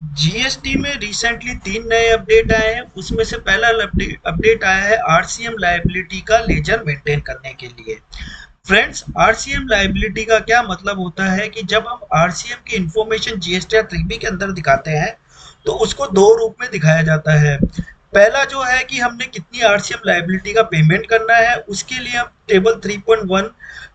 GST में recently 3 नए update आए हैं। उसमें से पहला अपडेट आया है आरसीएम लायबिलिटी का लेजर मेंटेन करने के लिए। फ्रेंड्स, आरसीएम लायबिलिटी का क्या मतलब होता है कि जब हम आरसीएम की इंफॉर्मेशन जीएसटी या 3B के अंदर दिखाते हैं तो उसको दो रूप में दिखाया जाता है। पहला जो है कि हमने कितनी आरसीएम लायबिलिटी का पेमेंट करना है, उसके लिए हम टेबल 3.1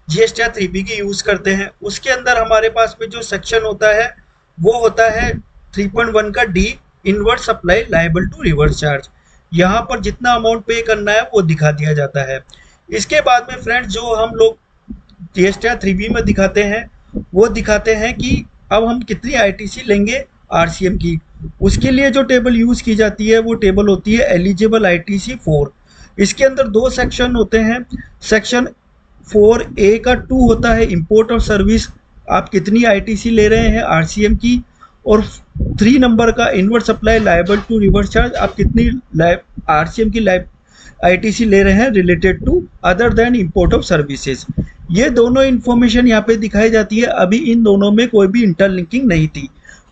जीएसटी या 3B की यूज करते हैं। उसके अंदर हमारे पास में जो सेक्शन होता है वो होता है 3.1 का D, inverse supply liable to reverse charge. यहाँ पर जितना अमाउंट पे करना है वो दिखा दिया जाता है। इसके बाद में फ्रेंड्स जो हम लोग जीएसटी 3B में दिखाते हैं वो दिखाते हैं कि अब हम कितनी आईटीसी लेंगे आरसीएम की। उसके लिए जो टेबल यूज की जाती है वो टेबल होती है एलिजिबल आईटीसी 4। इसके अंदर दो सेक्शन होते हैं। सेक्शन 4A का 2 होता है इंपोर्ट और सर्विस, आप कितनी आईटीसी ले रहे हैं आरसीएम की। और 3 नंबर का invert supply liable to reverse charge, आप कितनी आरसीएम की आईटीसी ले रहे हैं related to other than import of services. ये दोनों इन्फॉर्मेशन यहाँ पे दिखाई जाती है। अभी इन दोनों में कोई भी इंटरलिंकिंग नहीं थी।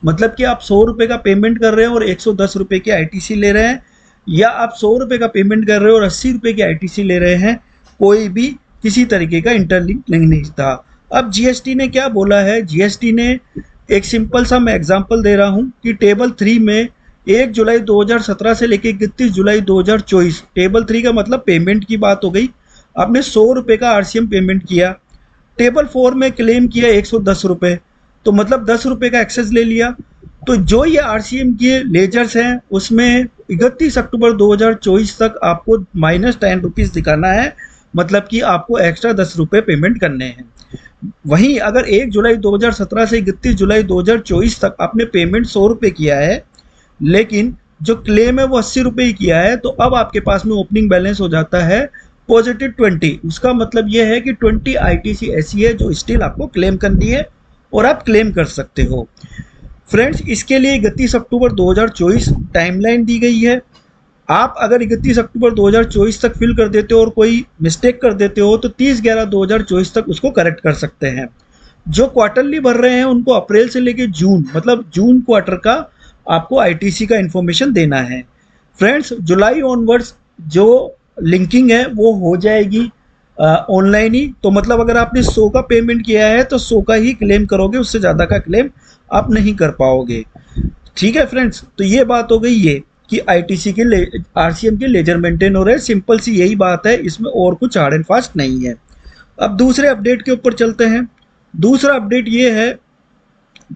मतलब कि आप 100 रुपये का पेमेंट कर रहे हैं और 110 रुपये की आईटीसी ले रहे हैं, या आप 100 रुपये का पेमेंट कर रहे हो और 80 रुपये की आईटीसी ले रहे हैं, कोई भी किसी तरीके का इंटरलिंक नहीं था। अब जीएसटी ने क्या बोला है, जीएसटी ने एक सिंपल सा मैं एग्जांपल दे रहा हूं कि टेबल 3 में 1 जुलाई 2017 से लेकर 31 जुलाई 2024, टेबल 3 का मतलब पेमेंट की बात हो गई। आपने 100 रुपये का आरसीएम पेमेंट किया। टेबल 4 में क्लेम किया 110 रुपये, तो मतलब 10 रुपये का एक्सेस ले लिया। तो जो ये आरसीएम के लेजर्स हैं उसमें 31 अक्टूबर 2024 तक आपको -10 रुपीज़ दिखाना है, मतलब कि आपको एक्स्ट्रा 10 रुपये पेमेंट करने हैं। वहीं अगर 1 जुलाई 2017 से 31 जुलाई 2024 तक आपने पेमेंट 100 रुपये किया है, लेकिन जो क्लेम है वो 80 रुपये ही किया है, तो अब आपके पास में ओपनिंग बैलेंस हो जाता है +20। उसका मतलब ये है कि 20 आईटीसी ऐसी है जो स्टिल आपको क्लेम करनी है और आप क्लेम कर सकते हो। फ्रेंड्स, इसके लिए 31 अक्टूबर 2024 टाइमलाइन दी गई है। आप अगर 31 अक्टूबर 2024 तक फिल कर देते हो और कोई मिस्टेक कर देते हो तो 30/11/2024 तक उसको करेक्ट कर सकते हैं। जो क्वार्टरली भर रहे हैं उनको अप्रैल से लेके जून, मतलब जून क्वार्टर का आपको आईटीसी का इंफॉर्मेशन देना है। फ्रेंड्स, जुलाई ऑनवर्ड्स जो लिंकिंग है वो हो जाएगी ऑनलाइन ही। तो मतलब अगर आपने 100 का पेमेंट किया है तो 100 का ही क्लेम करोगे, उससे ज़्यादा का क्लेम आप नहीं कर पाओगे। ठीक है फ्रेंड्स, तो ये बात हो गई ये कि आईटीसी के आरसीएम के लेजर मेंटेन हो रहे हैं। सिंपल सी यही बात है, इसमें और कुछ हार्ड एंड फास्ट नहीं है। अब दूसरे अपडेट के ऊपर चलते हैं। दूसरा अपडेट ये है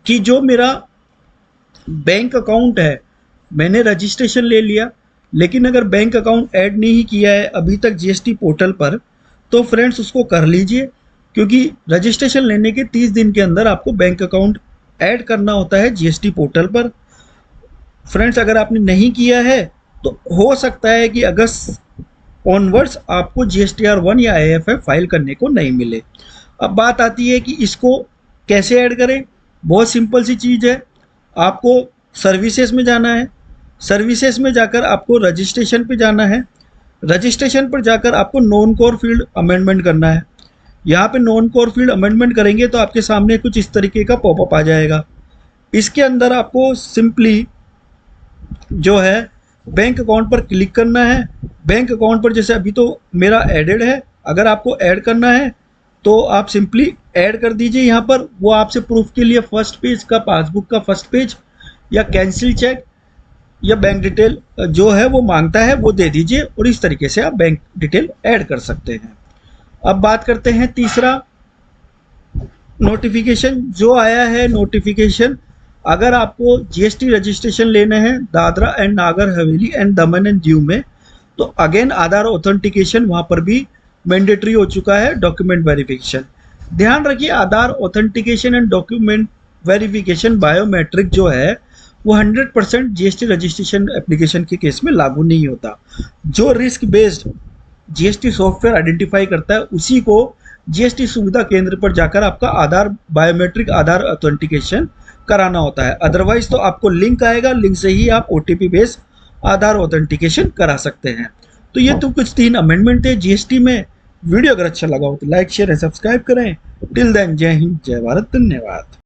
कि जो मेरा बैंक अकाउंट है, मैंने रजिस्ट्रेशन ले लिया, लेकिन अगर बैंक अकाउंट ऐड नहीं किया है अभी तक जीएसटी पोर्टल पर, तो फ्रेंड्स उसको कर लीजिए, क्योंकि रजिस्ट्रेशन लेने के 30 दिन के अंदर आपको बैंक अकाउंट ऐड करना होता है जीएसटी पोर्टल पर। फ्रेंड्स, अगर आपने नहीं किया है तो हो सकता है कि अगस्त ऑनवर्ड्स आपको जीएसटीआर 1 या आईएफएफ फाइल करने को नहीं मिले। अब बात आती है कि इसको कैसे ऐड करें। बहुत सिंपल सी चीज़ है, आपको सर्विसेज में जाना है। सर्विसेज में जाकर आपको रजिस्ट्रेशन पे जाना है। रजिस्ट्रेशन पर जाकर आपको नॉन कोर फील्ड अमेंडमेंट करना है। यहाँ पे नॉन कोर फील्ड अमेंडमेंट करेंगे तो आपके सामने कुछ इस तरीके का पॉपअप आ जाएगा। इसके अंदर आपको सिंपली जो है बैंक अकाउंट पर क्लिक करना है। बैंक अकाउंट पर जैसे अभी तो मेरा एडेड है, अगर आपको ऐड करना है तो आप सिंपली ऐड कर दीजिए। यहाँ पर वो आपसे प्रूफ के लिए फर्स्ट पेज का, पासबुक का फर्स्ट पेज या कैंसिल चेक या बैंक डिटेल जो है वो मांगता है, वो दे दीजिए और इस तरीके से आप बैंक डिटेल ऐड कर सकते हैं। अब बात करते हैं तीसरा नोटिफिकेशन जो आया है। नोटिफिकेशन, अगर आपको जीएसटी रजिस्ट्रेशन लेना है Dadra and Nagar Haveli and Daman and Diu में, तो अगेन आधार ऑथेंटिकेशन वहाँ पर भी मैंडेटरी हो चुका है, डॉक्यूमेंट वेरिफिकेशन। ध्यान रखिए, Aadhaar authentication and document verification biometric जो है वो 100% जीएसटी रजिस्ट्रेशन एप्लीकेशन के केस में लागू नहीं होता। जो risk based GST software identify करता है उसी को जीएसटी सुविधा केंद्र पर जाकर आपका आधार बायोमेट्रिक आधार ऑथेंटिकेशन कराना होता है। अदरवाइज तो आपको लिंक आएगा, लिंक से ही आप ओटीपी बेस्ड आधार ऑथेंटिकेशन करा सकते हैं। तो ये तो कुछ 3 अमेंडमेंट थे जीएसटी में। वीडियो अगर अच्छा लगा हो तो लाइक शेयर एंड सब्सक्राइब करें। टिल देन, जय हिंद, जय भारत, धन्यवाद।